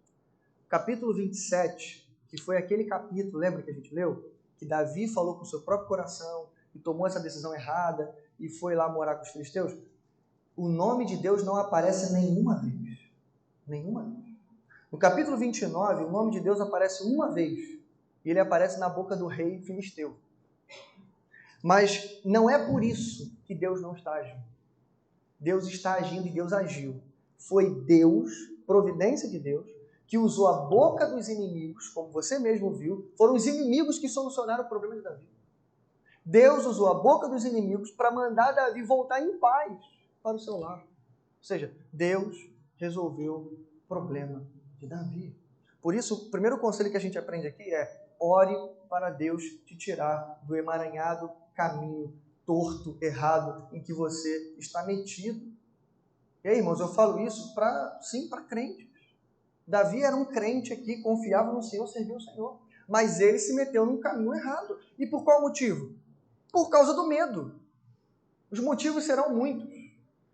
Capítulo 27, que foi aquele capítulo, lembra que a gente leu? Que Davi falou com o seu próprio coração e tomou essa decisão errada e foi lá morar com os filisteus. O nome de Deus não aparece nenhuma vez. Nenhuma vez. No capítulo 29, o nome de Deus aparece uma vez. E ele aparece na boca do rei filisteu. Mas não é por isso que Deus não está agindo. Deus está agindo e Deus agiu. Foi Deus, providência de Deus, que usou a boca dos inimigos, como você mesmo viu, foram os inimigos que solucionaram o problema de Davi. Deus usou a boca dos inimigos para mandar Davi voltar em paz para o seu lar. Ou seja, Deus resolveu o problema de Davi. Por isso, o primeiro conselho que a gente aprende aqui é: ore para Deus te tirar do emaranhado caminho torto, errado, em que você está metido. E aí, irmãos, eu falo isso para crentes. Davi era um crente aqui, confiava no Senhor, servia o Senhor. Mas ele se meteu num caminho errado. E por qual motivo? Por causa do medo. Os motivos serão muitos.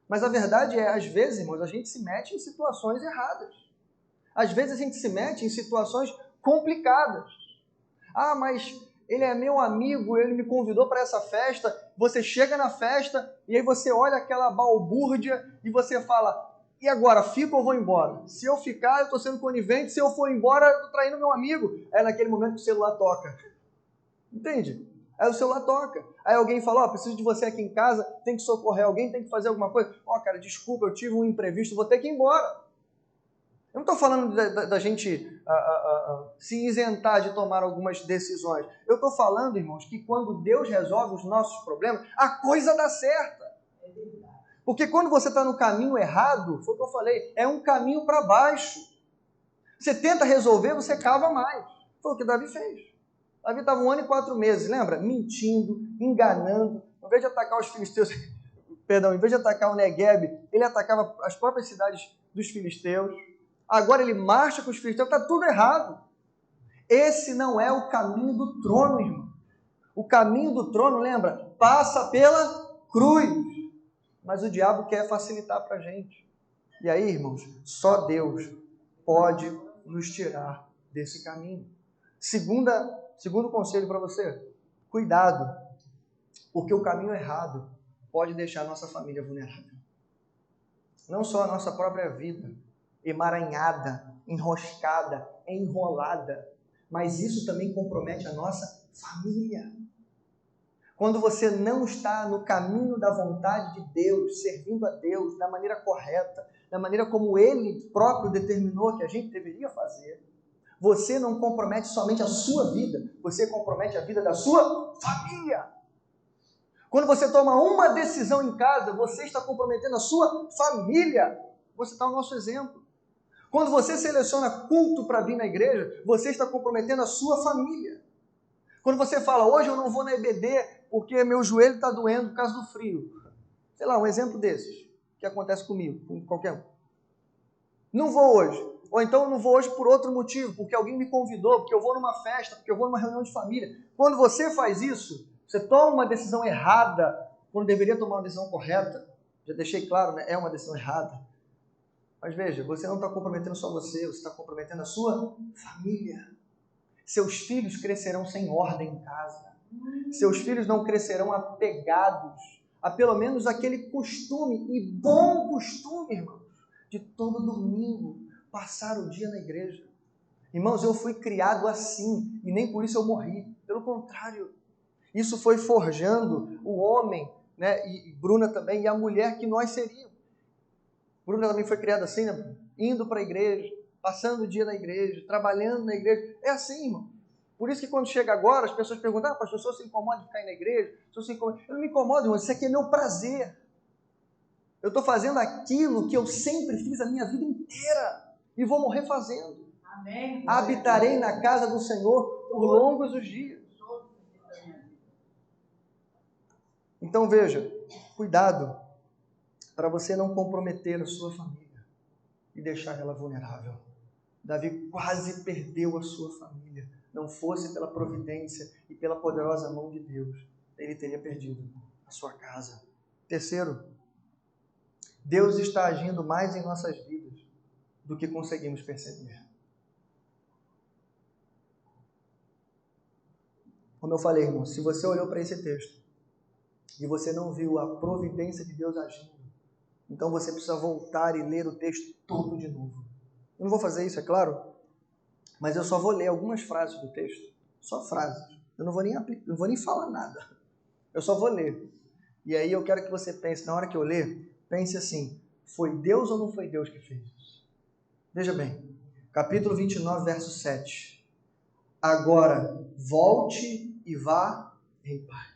Mas a verdade é, às vezes, irmãos, a gente se mete em situações erradas. Às vezes a gente se mete em situações complicadas. Ah, mas ele é meu amigo, ele me convidou para essa festa. Você chega na festa e aí você olha aquela balbúrdia e você fala: e agora, fico ou vou embora? Se eu ficar, eu estou sendo conivente. Se eu for embora, eu estou traindo meu amigo. É naquele momento que o celular toca. Entende? Aí o celular toca. Aí alguém fala: preciso de você aqui em casa, tem que socorrer alguém, tem que fazer alguma coisa. Cara, desculpa, eu tive um imprevisto, vou ter que ir embora. Eu não estou falando da gente se isentar de tomar algumas decisões. Eu estou falando, irmãos, que quando Deus resolve os nossos problemas, a coisa dá certa. Porque quando você está no caminho errado, foi o que eu falei, é um caminho para baixo. Você tenta resolver, você cava mais. Foi o que Davi fez. Davi estava 1 ano e 4 meses, lembra? Mentindo, enganando. Em vez de atacar os filisteus, em vez de atacar o Negueb, ele atacava as próprias cidades dos filisteus. Agora ele marcha com os filisteus, está tudo errado. Esse não é o caminho do trono, irmão. O caminho do trono, lembra? Passa pela cruz. Mas o diabo quer facilitar para a gente. E aí, irmãos, só Deus pode nos tirar desse caminho. Segundo conselho para você: cuidado, porque o caminho errado pode deixar a nossa família vulnerável. Não só a nossa própria vida, emaranhada, enroscada, enrolada, mas isso também compromete a nossa família. Quando você não está no caminho da vontade de Deus, servindo a Deus da maneira correta, da maneira como Ele próprio determinou que a gente deveria fazer, você não compromete somente a sua vida, você compromete a vida da sua família. Quando você toma uma decisão em casa, você está comprometendo a sua família. Você está o nosso exemplo. Quando você seleciona culto para vir na igreja, você está comprometendo a sua família. Quando você fala, hoje eu não vou na EBD porque meu joelho está doendo por causa do frio. Sei lá, um exemplo desses, que acontece comigo, com qualquer um. Não vou hoje. Ou então eu não vou hoje por outro motivo, porque alguém me convidou, porque eu vou numa festa, porque eu vou numa reunião de família. Quando você faz isso, você toma uma decisão errada, quando deveria tomar uma decisão correta. Já deixei claro, né? É uma decisão errada. Mas veja, você não está comprometendo só você está comprometendo a sua família. Seus filhos crescerão sem ordem em casa. Seus filhos não crescerão apegados a pelo menos aquele costume, e bom costume, irmãos, de todo domingo passar o dia na igreja. Irmãos, eu fui criado assim e nem por isso eu morri. Pelo contrário, isso foi forjando o homem, né, e Bruna também, e a mulher que nós seríamos. Bruna também foi criada assim, né? Indo para a igreja, passando o dia na igreja, trabalhando na igreja. É assim, irmão. Por isso que quando chega agora, as pessoas perguntam, pastor, o senhor se incomoda de ficar aí na igreja? O senhor se incomoda? Eu não me incomodo, irmão. Isso aqui é meu prazer. Eu estou fazendo aquilo que eu sempre fiz a minha vida inteira e vou morrer fazendo. Amém. Habitarei na casa do Senhor por longos os dias. Então veja, cuidado para você não comprometer a sua família e deixar ela vulnerável. Davi quase perdeu a sua família. Não fosse pela providência e pela poderosa mão de Deus, ele teria perdido a sua casa. Terceiro, Deus está agindo mais em nossas vidas do que conseguimos perceber. Como eu falei, irmão, se você olhou para esse texto e você não viu a providência de Deus agindo, então você precisa voltar e ler o texto todo de novo. Eu não vou fazer isso, é claro, mas eu só vou ler algumas frases do texto. Só frases. Eu não vou nem falar nada. Eu só vou ler. E aí eu quero que você pense, na hora que eu ler, pense assim, foi Deus ou não foi Deus que fez isso? Veja bem, capítulo 29, verso 7. Agora, volte e vá em paz.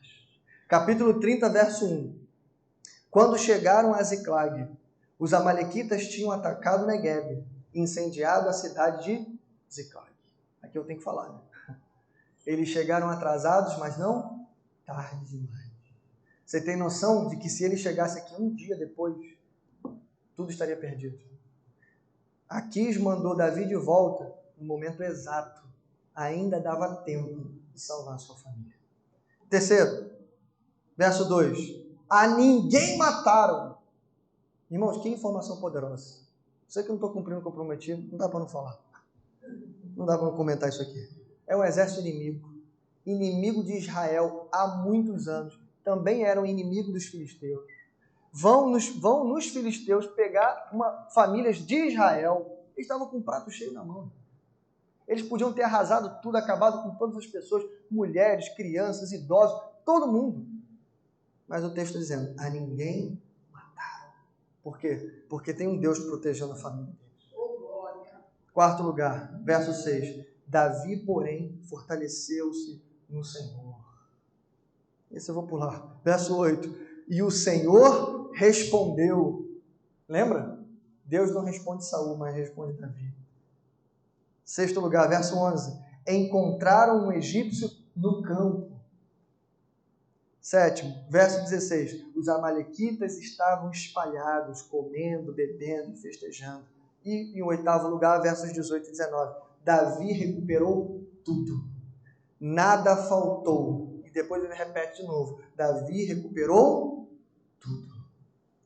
Capítulo 30, verso 1. Quando chegaram a Ziclag, os amalequitas tinham atacado Neguebe e incendiado a cidade de Ziclag. Aqui eu tenho que falar, né? Eles chegaram atrasados, mas não tarde demais. Você tem noção de que se ele chegasse aqui um dia depois, tudo estaria perdido? Aquis mandou Davi de volta no momento exato. Ainda dava tempo de salvar a sua família. Terceiro, verso 2. A ninguém mataram. Irmãos, que informação poderosa. Sei que eu não estou cumprindo o que eu prometi, não dá para não falar. Não dá para não comentar isso aqui. É um exército inimigo. Inimigo de Israel há muitos anos. Também eram inimigo dos filisteus. Vão nos filisteus pegar famílias de Israel. Eles estavam com um prato cheio na mão. Eles podiam ter arrasado tudo, acabado com todas as pessoas, mulheres, crianças, idosos, todo mundo. Mas o texto está dizendo, a ninguém mataram. Por quê? Porque tem um Deus protegendo a família deles. Quarto lugar, verso 6. Davi, porém, fortaleceu-se no Senhor. Esse eu vou pular. Verso 8. E o Senhor respondeu. Lembra? Deus não responde Saul, mas responde Davi. Sexto lugar, verso 11. Encontraram um egípcio no campo. Sétimo, verso 16. Os amalequitas estavam espalhados, comendo, bebendo, festejando. E em oitavo lugar, versos 18 e 19. Davi recuperou tudo. Nada faltou. E depois ele repete de novo. Davi recuperou tudo.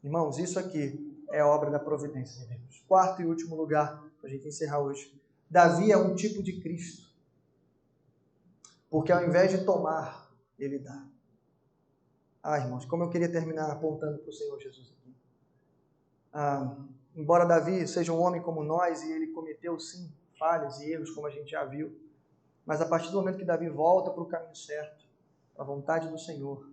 Irmãos, isso aqui é obra da providência de Deus. Quarto e último lugar, para a gente encerrar hoje. Davi é um tipo de Cristo. Porque ao invés de tomar, ele dá. Irmãos, como eu queria terminar apontando para o Senhor Jesus aqui. Embora Davi seja um homem como nós, e ele cometeu sim falhas e erros, como a gente já viu, mas a partir do momento que Davi volta para o caminho certo, para a vontade do Senhor,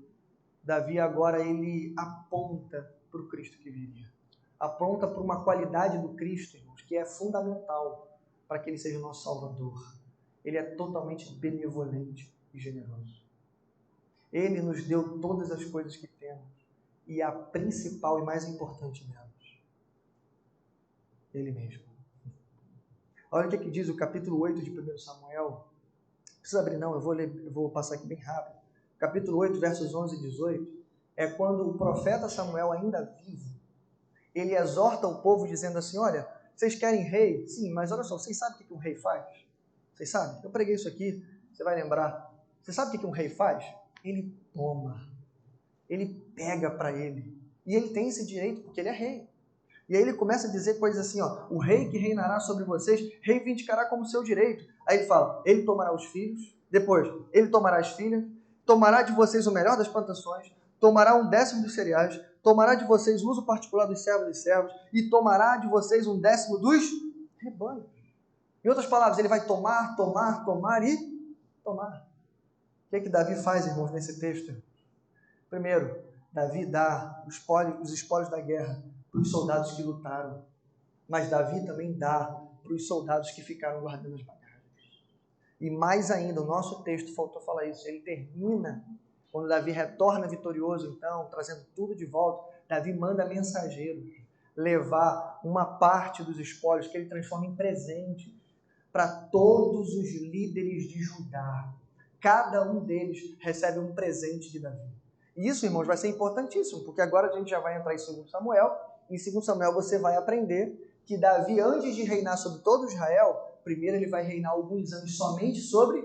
Davi agora ele aponta para o Cristo que viria. Aponta para uma qualidade do Cristo, irmãos, que é fundamental para que ele seja o nosso Salvador. Ele é totalmente benevolente e generoso. Ele nos deu todas as coisas que temos. E a principal e mais importante delas, Ele mesmo. Olha o que diz o capítulo 8 de 1 Samuel. Não precisa abrir não, eu vou passar aqui bem rápido. Capítulo 8, versos 11 e 18, é quando o profeta Samuel, ainda vivo, ele exorta o povo dizendo assim, olha, vocês querem rei? Sim, mas olha só, vocês sabem o que um rei faz? Vocês sabem? Eu preguei isso aqui, você vai lembrar. Você sabe o que um rei faz? Ele toma, ele pega para ele. E ele tem esse direito porque ele é rei. E aí ele começa a dizer coisas assim, ó, o rei que reinará sobre vocês, reivindicará como seu direito. Aí ele fala, ele tomará os filhos, depois ele tomará as filhas, tomará de vocês o melhor das plantações, tomará 1/10 dos cereais, tomará de vocês o uso particular dos servos e servas, e tomará de vocês 1/10 dos rebanhos. Em outras palavras, ele vai tomar e tomar. O que é que Davi faz, irmãos, nesse texto? Primeiro, Davi dá os espólios da guerra para os soldados que lutaram. Mas Davi também dá para os soldados que ficaram guardando as bagagens. E mais ainda, o nosso texto faltou falar isso. Ele termina, quando Davi retorna vitorioso, então, trazendo tudo de volta, Davi manda mensageiros levar uma parte dos espólios que ele transforma em presente para todos os líderes de Judá. Cada um deles recebe um presente de Davi. E isso, irmãos, vai ser importantíssimo, porque agora a gente já vai entrar em 2 Samuel. Em 2 Samuel você vai aprender que Davi, antes de reinar sobre todo Israel, primeiro ele vai reinar alguns anos somente sobre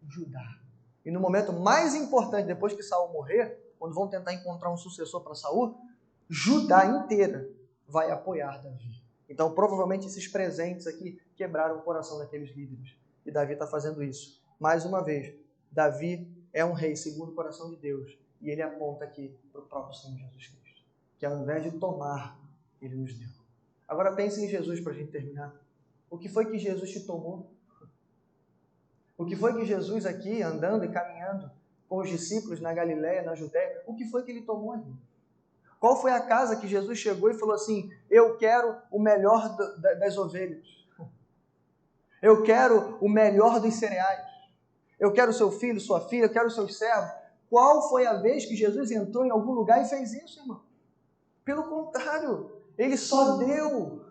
Judá. E no momento mais importante, depois que Saul morrer, quando vão tentar encontrar um sucessor para Saul, Judá inteira vai apoiar Davi. Então, provavelmente, esses presentes aqui quebraram o coração daqueles líderes. E Davi está fazendo isso. Mais uma vez, Davi é um rei segundo o coração de Deus. E ele aponta aqui para o próprio Senhor Jesus Cristo. Que ao invés de tomar, ele nos deu. Agora pense em Jesus para a gente terminar. O que foi que Jesus te tomou? O que foi que Jesus aqui, andando e caminhando com os discípulos na Galiléia, na Judéia, o que foi que ele tomou, irmão? Qual foi a casa que Jesus chegou e falou assim, eu quero o melhor das ovelhas. Eu quero o melhor dos cereais. Eu quero o seu filho, sua filha, eu quero os seus servos. Qual foi a vez que Jesus entrou em algum lugar e fez isso, irmão? Pelo contrário, ele só deu.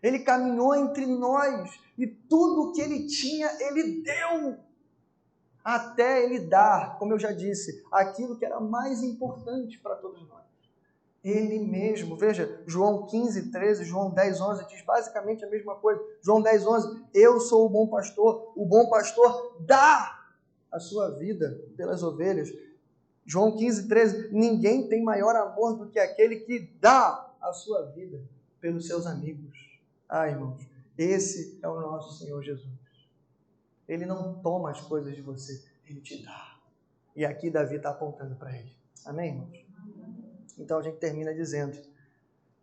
Ele caminhou entre nós e tudo que ele tinha, ele deu. Até ele dar, como eu já disse, aquilo que era mais importante para todos nós. Ele mesmo, veja, João 15, 13, João 10, 11, diz basicamente a mesma coisa. João 10, 11, eu sou o bom pastor dá a sua vida pelas ovelhas. João 15, 13, ninguém tem maior amor do que aquele que dá a sua vida pelos seus amigos. Ah, irmãos, esse é o nosso Senhor Jesus. Ele não toma as coisas de você, ele te dá. E aqui Davi está apontando para ele. Amém, irmãos? Então a gente termina dizendo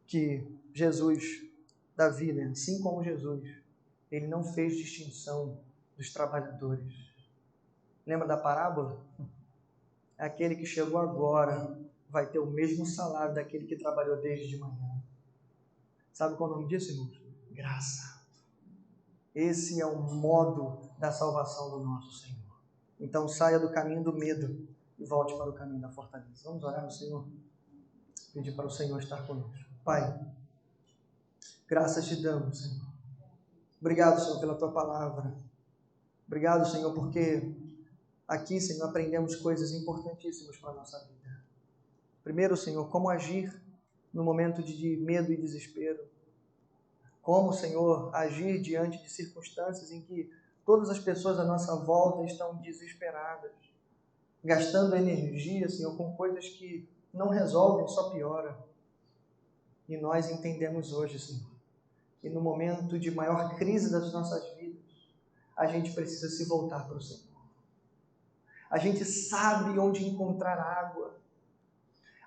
que Jesus, Davi, né, assim como Jesus, ele não fez distinção dos trabalhadores. Lembra da parábola? Aquele que chegou agora vai ter o mesmo salário daquele que trabalhou desde de manhã. Sabe qual é o nome disso, irmãos? Graça. Esse é o modo da salvação do nosso Senhor. Então saia do caminho do medo e volte para o caminho da fortaleza. Vamos orar ao Senhor? Pedir para o Senhor estar conosco. Pai, graças te damos, Senhor. Obrigado, Senhor, pela tua palavra. Obrigado, Senhor, porque aqui, Senhor, aprendemos coisas importantíssimas para a nossa vida. Primeiro, Senhor, como agir no momento de medo e desespero. Como, Senhor, agir diante de circunstâncias em que todas as pessoas à nossa volta estão desesperadas, gastando energia, Senhor, com coisas que não resolvem, só piora. E nós entendemos hoje, Senhor, que no momento de maior crise das nossas vidas, a gente precisa se voltar para o Senhor. A gente sabe onde encontrar água.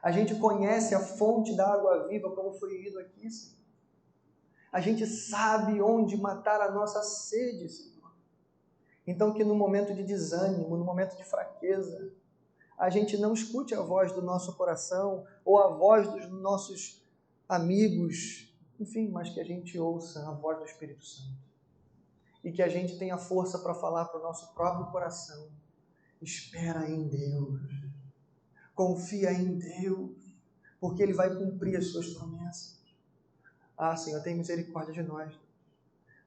A gente conhece a fonte da água viva, como foi lido aqui, Senhor. A gente sabe onde matar a nossa sede, Senhor. Então que no momento de desânimo, no momento de fraqueza, a gente não escute a voz do nosso coração ou a voz dos nossos amigos, enfim, mas que a gente ouça a voz do Espírito Santo. E que a gente tenha força para falar para o nosso próprio coração. Espera em Deus. Confia em Deus, porque Ele vai cumprir as suas promessas. Ah, Senhor, tem misericórdia de nós.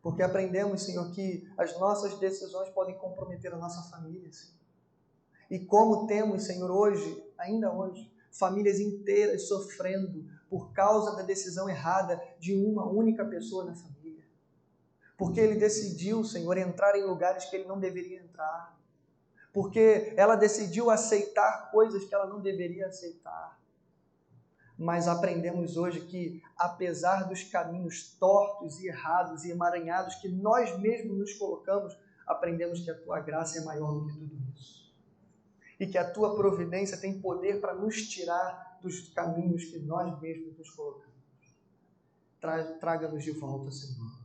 Porque aprendemos, Senhor, que as nossas decisões podem comprometer a nossa família, Senhor. E como temos, Senhor, hoje, ainda hoje, famílias inteiras sofrendo por causa da decisão errada de uma única pessoa na família. Porque ele decidiu, Senhor, entrar em lugares que ele não deveria entrar. Porque ela decidiu aceitar coisas que ela não deveria aceitar. Mas aprendemos hoje que, apesar dos caminhos tortos e errados e emaranhados que nós mesmos nos colocamos, aprendemos que a Tua graça é maior do que tudo isso. E que a Tua providência tem poder para nos tirar dos caminhos que nós mesmos nos colocamos. Traga-nos de volta, Senhor.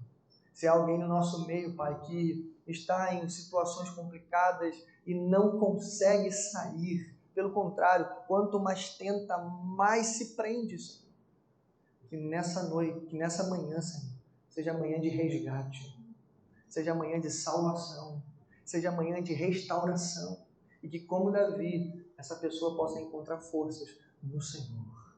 Se há alguém no nosso meio, Pai, que está em situações complicadas e não consegue sair, pelo contrário, quanto mais tenta, mais se prende, Senhor. Que nessa noite, que nessa manhã, Senhor, seja manhã de resgate, seja manhã de salvação, seja manhã de restauração. E que, como Davi, essa pessoa possa encontrar forças no Senhor.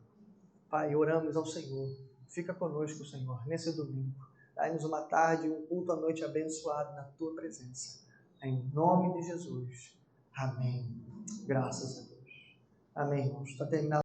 Pai, oramos ao Senhor. Fica conosco, Senhor, nesse domingo. Dai-nos uma tarde, um culto à noite abençoado na Tua presença. Em nome de Jesus. Amém. Graças a Deus. Amém, irmãos. Está terminado.